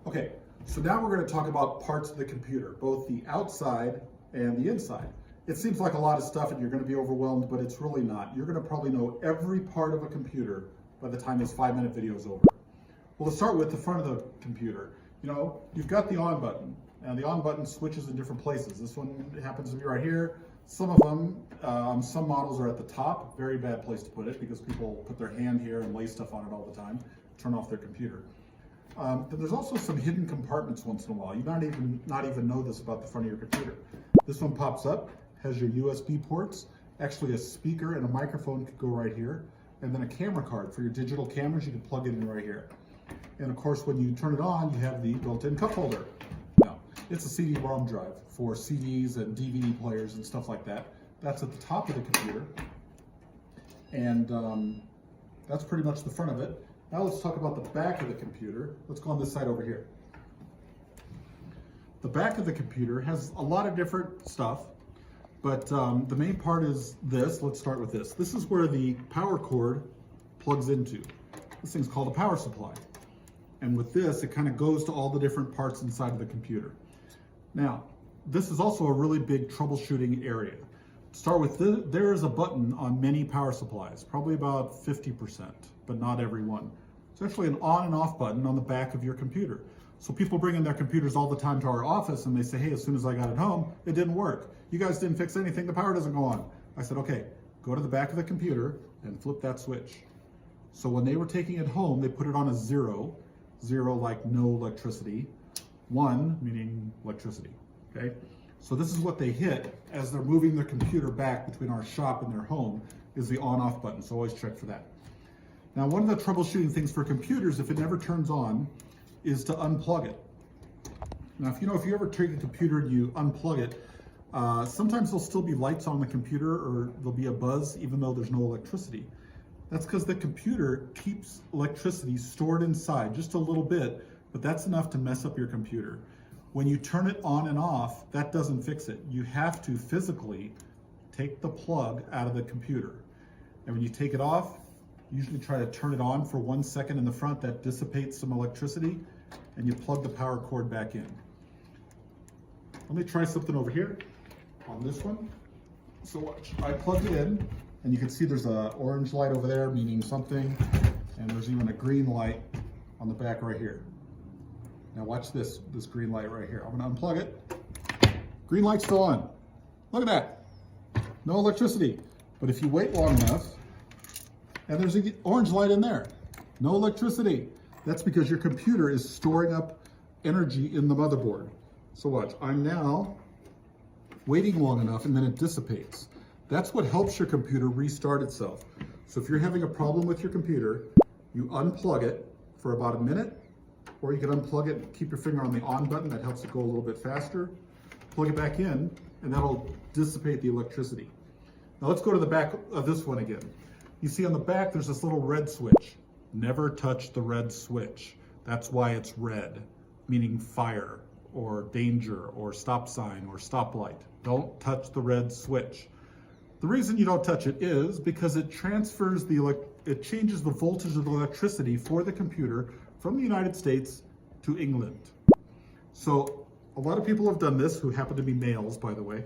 Okay, so now we're going to talk about parts of the computer, both the outside and the inside. It seems like a lot of stuff and you're going to be overwhelmed, but it's really not. You're going to probably know every part of a computer by the time this 5-minute video is over. Well, let's start with the front of the computer. You've got the on button, and the on button switches in different places. This one happens to be right here. Some of them, some models are at the top. Very bad place to put it because people put their hand here and lay stuff on it all the time, turn off their computer. But there's also some hidden compartments once in a while. You not even know this about the front of your computer. This one pops up, has your USB ports, actually a speaker and a microphone could go right here, and then a camera card for your digital cameras. You can plug it in right here. And of course, when you turn it on, you have the built-in cup holder. Now, it's a CD-ROM drive for CDs and DVD players and stuff like that. That's at the top of the computer, and that's pretty much the front of it. Now let's talk about the back of the computer. Let's go on this side over here. The back of the computer has a lot of different stuff, but the main part is this. Let's start with this. This is where the power cord plugs into. This thing's called a power supply. And with this, it kind of goes to all the different parts inside of the computer. Now, this is also a really big troubleshooting area. To start with, there is a button on many power supplies, probably about 50%, but not every one. It's actually an on and off button on the back of your computer. So people bring in their computers all the time to our office and they say, hey, as soon as I got it home, it didn't work. You guys didn't fix anything, the power doesn't go on. I said, okay, go to the back of the computer and flip that switch. So when they were taking it home, they put it on a 0 like no electricity, 1 meaning electricity, okay? So this is what they hit as they're moving their computer back between our shop and their home, is the on-off button, so always check for that. Now, one of the troubleshooting things for computers, if it never turns on, is to unplug it. Now, if you ever take a computer and you unplug it, sometimes there'll still be lights on the computer or there'll be a buzz even though there's no electricity. That's because the computer keeps electricity stored inside, just a little bit, but that's enough to mess up your computer. When you turn it on and off, that doesn't fix it. You have to physically take the plug out of the computer. And when you take it off, usually try to turn it on for 1 second in the front. That dissipates some electricity, and you plug the power cord back in. Let me try something over here on this one. So watch, I plugged it in, and you can see there's an orange light over there, meaning something, and there's even a green light on the back right here. Now watch this green light right here. I'm gonna unplug it. Green light's still on. Look at that. No electricity. But if you wait long enough, and there's an orange light in there, no electricity. That's because your computer is storing up energy in the motherboard. So watch, I'm now waiting long enough and then it dissipates. That's what helps your computer restart itself. So if you're having a problem with your computer, you unplug it for about a minute, or you can unplug it and keep your finger on the on button. That helps it go a little bit faster. Plug it back in, and that'll dissipate the electricity. Now let's go to the back of this one again. You see on the back, there's this little red switch. Never touch the red switch. That's why it's red, meaning fire, or danger, or stop sign, or stoplight. Don't touch the red switch. The reason you don't touch it is because it transfers it changes the voltage of the electricity for the computer from the United States to England. So a lot of people have done this, who happen to be males, by the way.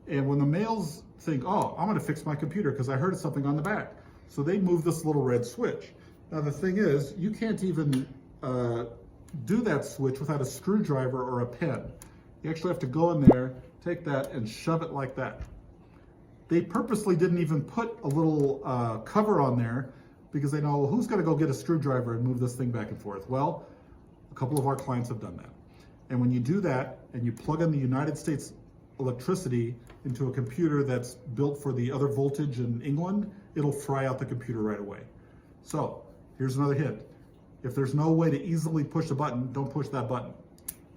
And when the males think, oh, I'm gonna fix my computer because I heard something on the back. So they move this little red switch. Now the thing is, you can't even do that switch without a screwdriver or a pen. You actually have to go in there, take that and shove it like that. They purposely didn't even put a little cover on there because they know, well, who's gonna go get a screwdriver and move this thing back and forth? Well, a couple of our clients have done that. And when you do that and you plug in the United States electricity into a computer that's built for the other voltage in England, it'll fry out the computer right away. So here's another hint. If there's no way to easily push the button, don't push that button.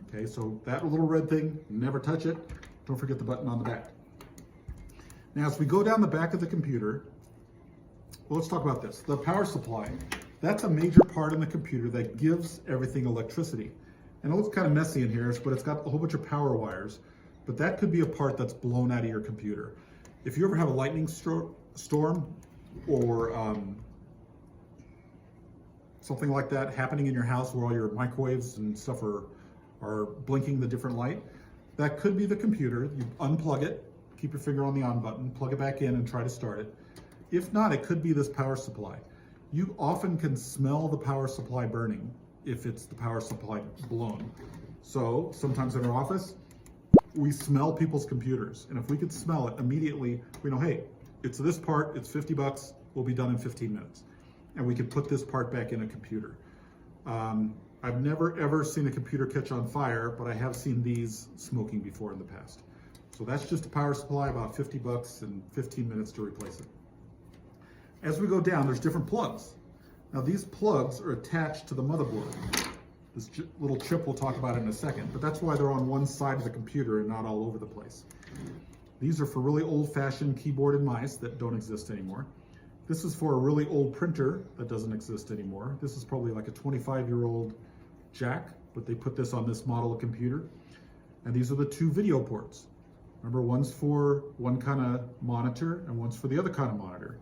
Okay, so that little red thing, never touch it. Don't forget the button on the back. Now, as we go down the back of the computer, well, let's talk about this. The power supply, that's a major part in the computer that gives everything electricity. And it looks kind of messy in here, but it's got a whole bunch of power wires. But that could be a part that's blown out of your computer. If you ever have a lightning storm or something like that happening in your house where all your microwaves and stuff are blinking the different light. That could be the computer. You unplug it, keep your finger on the on button, plug it back in and try to start it. If not, it could be this power supply. You often can smell the power supply burning if it's the power supply blown. So sometimes in our office, we smell people's computers. And if we could smell it immediately, we know, hey, it's this part, it's 50 bucks, we'll be done in 15 minutes. And we can put this part back in a computer. I've never ever seen a computer catch on fire, but I have seen these smoking before in the past. So that's just a power supply, about 50 bucks and 15 minutes to replace it. As we go down, there's different plugs. Now these plugs are attached to the motherboard. This little chip we'll talk about in a second, but that's why they're on one side of the computer and not all over the place. These are for really old-fashioned keyboard and mice that don't exist anymore. This is for a really old printer that doesn't exist anymore. This is probably like a 25-year-old jack, but they put this on this model of computer. And these are the two video ports. Remember, one's for one kind of monitor and one's for the other kind of monitor.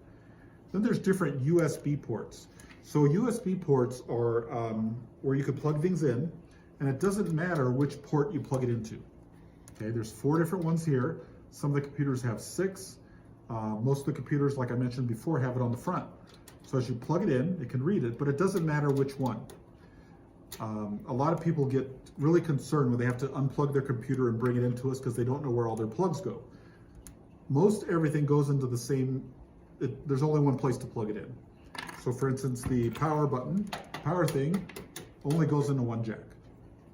Then there's different USB ports. So USB ports are where you can plug things in, and it doesn't matter which port you plug it into. Okay, there's 4 different ones here. Some of the computers have 6. Most of the computers, like I mentioned before, have it on the front. So as you plug it in, it can read it, but it doesn't matter which one. A lot of people get really concerned when they have to unplug their computer and bring it into us because they don't know where all their plugs go. Most everything goes into the same, there's only one place to plug it in. So for instance, the power button, power thing, only goes into one jack,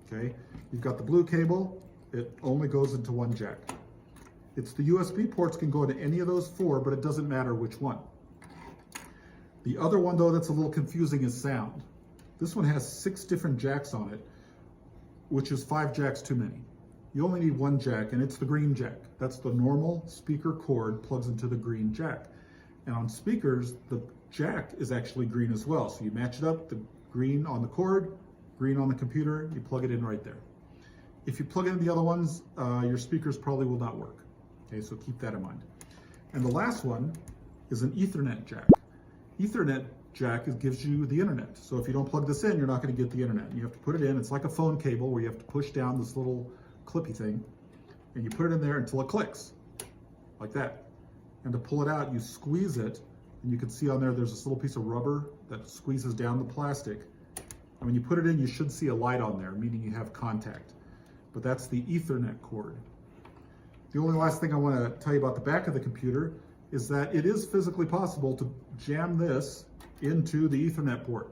okay? You've got the blue cable, it only goes into one jack. It's the USB ports can go into any of those 4, but it doesn't matter which one. The other one though that's a little confusing is sound. This one has 6 different jacks on it, which is 5 jacks too many. You only need 1 jack, and it's the green jack. That's the normal speaker cord plugs into the green jack. And on speakers, the jack is actually green as well. So you match it up, the green on the cord, green on the computer, you plug it in right there. If you plug in the other ones, your speakers probably will not work. Okay, so keep that in mind. And the last one is an Ethernet jack. Ethernet jack gives you the internet. So if you don't plug this in, you're not going to get the internet. You have to put it in. It's like a phone cable where you have to push down this little clippy thing, and you put it in there until it clicks, like that. And to pull it out, you squeeze it, and you can see on there there's this little piece of rubber that squeezes down the plastic. And when you put it in, you should see a light on there, meaning you have contact. But that's the Ethernet cord. The only last thing I want to tell you about the back of the computer is that it is physically possible to jam this into the Ethernet port.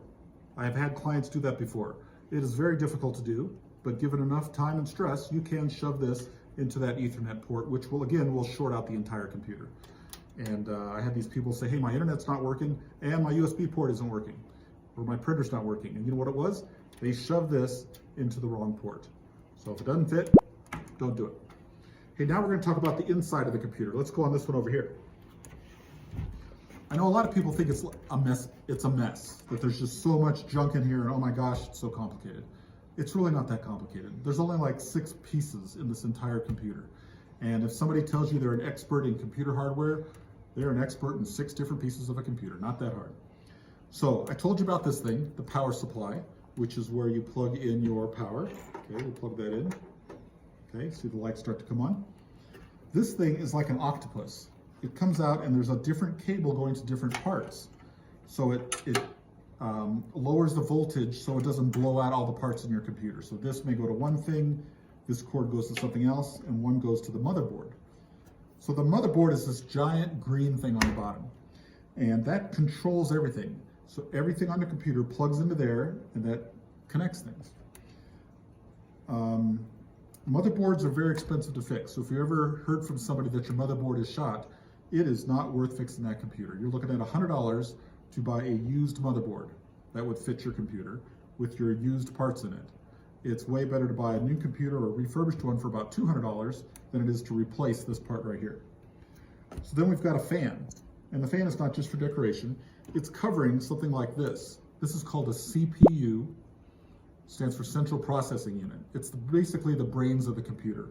I have had clients do that before. It is very difficult to do, but given enough time and stress, you can shove this into that Ethernet port, which will short out the entire computer. And I had these people say, hey, my internet's not working, and my USB port isn't working, or my printer's not working. And you know what it was? They shoved this into the wrong port. So if it doesn't fit, don't do it. Hey, now we're going to talk about the inside of the computer. Let's go on this one over here. I know a lot of people think it's a mess. It's a mess, that there's just so much junk in here, and oh my gosh, it's so complicated. It's really not that complicated. There's only like 6 pieces in this entire computer. And if somebody tells you they're an expert in computer hardware, they're an expert in 6 different pieces of a computer. Not that hard. So I told you about this thing, the power supply, which is where you plug in your power. Okay, we'll plug that in. Okay, see the lights start to come on. This thing is like an octopus. It comes out and there's a different cable going to different parts. So it lowers the voltage so it doesn't blow out all the parts in your computer. So this may go to one thing, this cord goes to something else, and one goes to the motherboard. So the motherboard is this giant green thing on the bottom, and that controls everything. So everything on the computer plugs into there, and that connects things. Motherboards are very expensive to fix. So if you ever heard from somebody that your motherboard is shot, it is not worth fixing that computer. You're looking at $100 to buy a used motherboard that would fit your computer with your used parts in it. It's way better to buy a new computer or a refurbished one for about $200 than it is to replace this part right here. So then we've got a fan, and the fan is not just for decoration. It's covering something like this. This is called a CPU, stands for Central Processing Unit. It's basically the brains of the computer.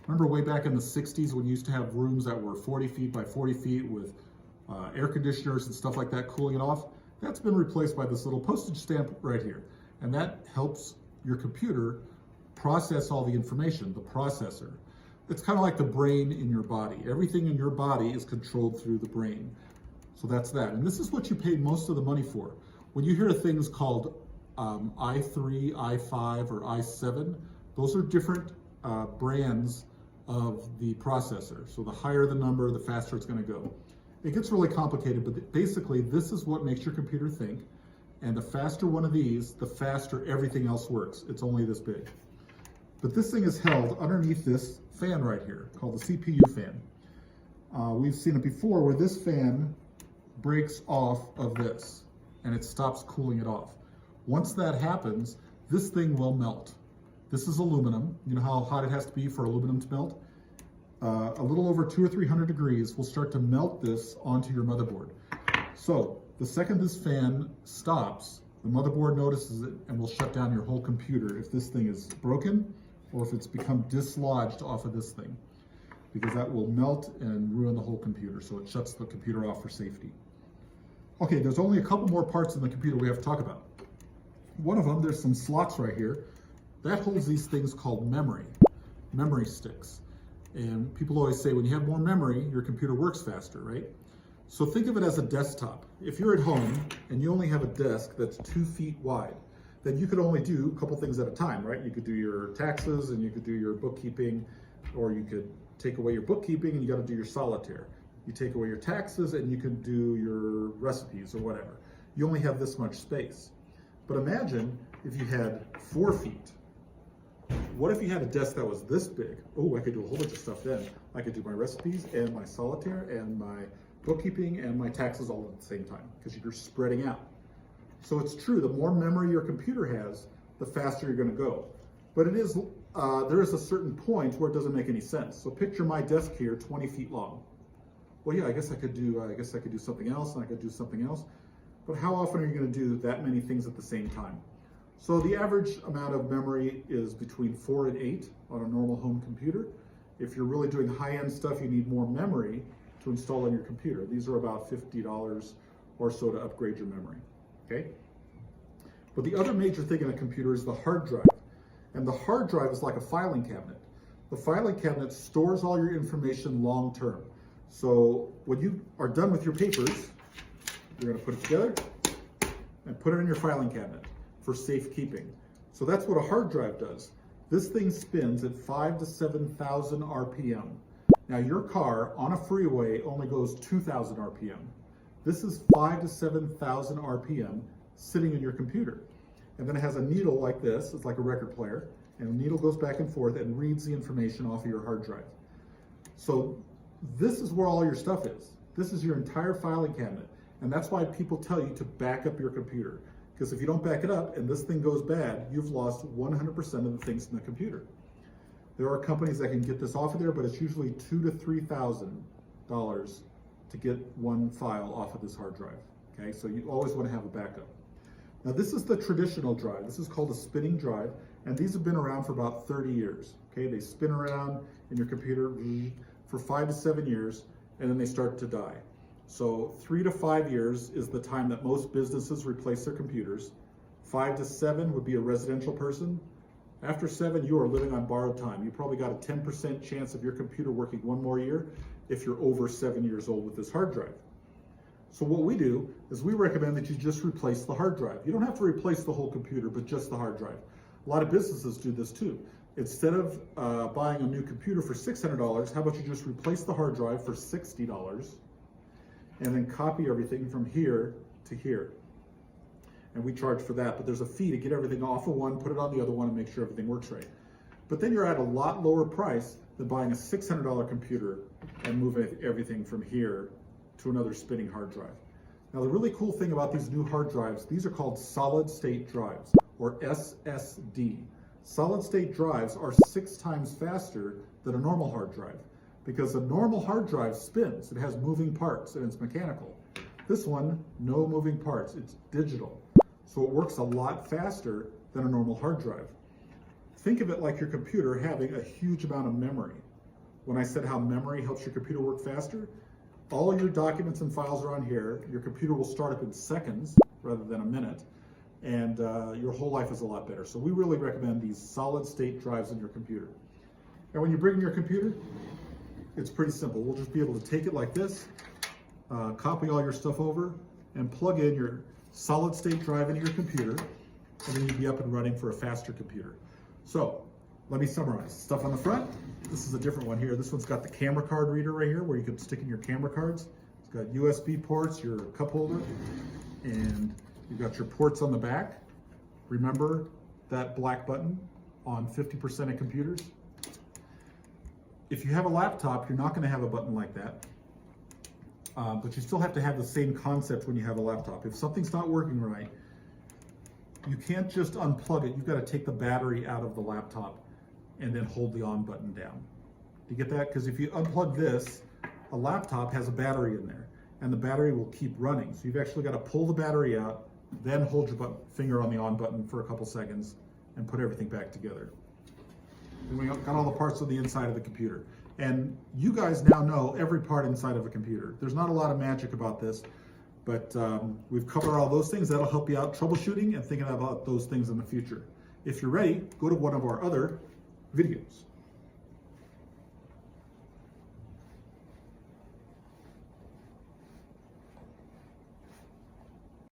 Remember way back in the 60s when you used to have rooms that were 40 feet by 40 feet with air conditioners and stuff like that cooling it off? That's been replaced by this little postage stamp right here. And that helps your computer process all the information, the processor. It's kind of like the brain in your body. Everything in your body is controlled through the brain. So that's that. And this is what you pay most of the money for. When you hear things called i3, i5, or i7, those are different brands of the processor. So the higher the number, the faster it's going to go. It gets really complicated, but basically this is what makes your computer think. And the faster one of these, the faster everything else works. It's only this big. But this thing is held underneath this fan right here, called the CPU fan. We've seen it before where this fan breaks off of this, and it stops cooling it off. Once that happens, this thing will melt. This is aluminum. You know how hot it has to be for aluminum to melt? A little over 200 or 300 degrees will start to melt this onto your motherboard. So the second this fan stops, the motherboard notices it and will shut down your whole computer if this thing is broken or if it's become dislodged off of this thing, because that will melt and ruin the whole computer. So it shuts the computer off for safety. Okay, there's only a couple more parts in the computer we have to talk about. One of them, there's some slots right here. That holds these things called memory sticks. And people always say when you have more memory, your computer works faster, right? So think of it as a desktop. If you're at home and you only have a desk that's 2 feet wide, then you could only do a couple things at a time, right? You could do your taxes and you could do your bookkeeping, or you could take away your bookkeeping and you got to do your solitaire. You take away your taxes and you can do your recipes or whatever. You only have this much space. But imagine if you had 4 feet. What if you had a desk that was this big? Oh, I could do a whole bunch of stuff then. I could do my recipes and my solitaire and my bookkeeping and my taxes all at the same time, because you're spreading out. So it's true, the more memory your computer has, the faster you're going to go. But it is there is a certain point where it doesn't make any sense. So picture my desk here, 20 feet long. Well, yeah, I guess I could do something else, and I could do something else. But how often are you going to do that many things at the same time? So the average amount of memory is between 4 and 8 on a normal home computer. If you're really doing high-end stuff, you need more memory to install on your computer. These are about $50 or so to upgrade your memory, okay? But the other major thing in a computer is the hard drive. And the hard drive is like a filing cabinet. The filing cabinet stores all your information long-term. So when you are done with your papers, you're going to put it together and put it in your filing cabinet for safekeeping. So that's what a hard drive does. This thing spins at 5,000 to 7,000 RPM. Now your car on a freeway only goes 2,000 RPM. This is 5,000 to 7,000 RPM sitting in your computer. And then it has a needle like this, it's like a record player, and the needle goes back and forth and reads the information off of your hard drive. So this is where all your stuff is. This is your entire filing cabinet. And that's why people tell you to back up your computer. Because if you don't back it up and this thing goes bad, you've lost 100% of the things in the computer. There are companies that can get this off of there, but it's usually $2,000 to $3,000 to get one file off of this hard drive. Okay, so you always want to have a backup. Now this is the traditional drive. This is called a spinning drive, and these have been around for about 30 years. Okay, they spin around in your computer for 5 to 7 years, and then they start to die. So 3 to 5 years is the time that most businesses replace their computers. 5 to 7 would be a residential person. After 7, you are living on borrowed time. You probably got a 10% chance of your computer working one more year if you're over 7 years old with this hard drive. So what we do is we recommend that you just replace the hard drive. You don't have to replace the whole computer, but just the hard drive. A lot of businesses do this too. Instead of buying a new computer for $600, how about you just replace the hard drive for $60 and then copy everything from here to here. And we charge for that, but there's a fee to get everything off of one, put it on the other one, and make sure everything works right. But then you're at a lot lower price than buying a $600 computer and moving everything from here to another spinning hard drive. Now the really cool thing about these new hard drives, these are called solid state drives, or SSD. Solid state drives are 6 times faster than a normal hard drive, because a normal hard drive spins. It has moving parts and it's mechanical. This one, no moving parts, it's digital. So it works a lot faster than a normal hard drive. Think of it like your computer having a huge amount of memory. When I said how memory helps your computer work faster, all your documents and files are on here. Your computer will start up in seconds, rather than a minute, and your whole life is a lot better. So we really recommend these solid state drives in your computer. And when you bring in your computer, it's pretty simple. We'll just be able to take it like this, copy all your stuff over, and plug in your solid state drive into your computer, and then you'd be up and running for a faster computer. So let me summarize. Stuff on the front, this is a different one here. This one's got the camera card reader right here where you can stick in your camera cards. It's got USB ports, your cup holder, and you've got your ports on the back. Remember that black button on 50% of computers? If you have a laptop, you're not going to have a button like that. But you still have to have the same concept when you have a laptop. If something's not working right, you can't just unplug it. You've got to take the battery out of the laptop and then hold the on button down. You get that? Because if you unplug this, a laptop has a battery in there, and the battery will keep running. So you've actually got to pull the battery out, then hold your finger on the on button for a couple seconds, and put everything back together. And we got all the parts of the inside of the computer. And you guys now know every part inside of a computer. There's not a lot of magic about this, but we've covered all those things. That'll help you out troubleshooting and thinking about those things in the future. If you're ready, go to one of our other videos.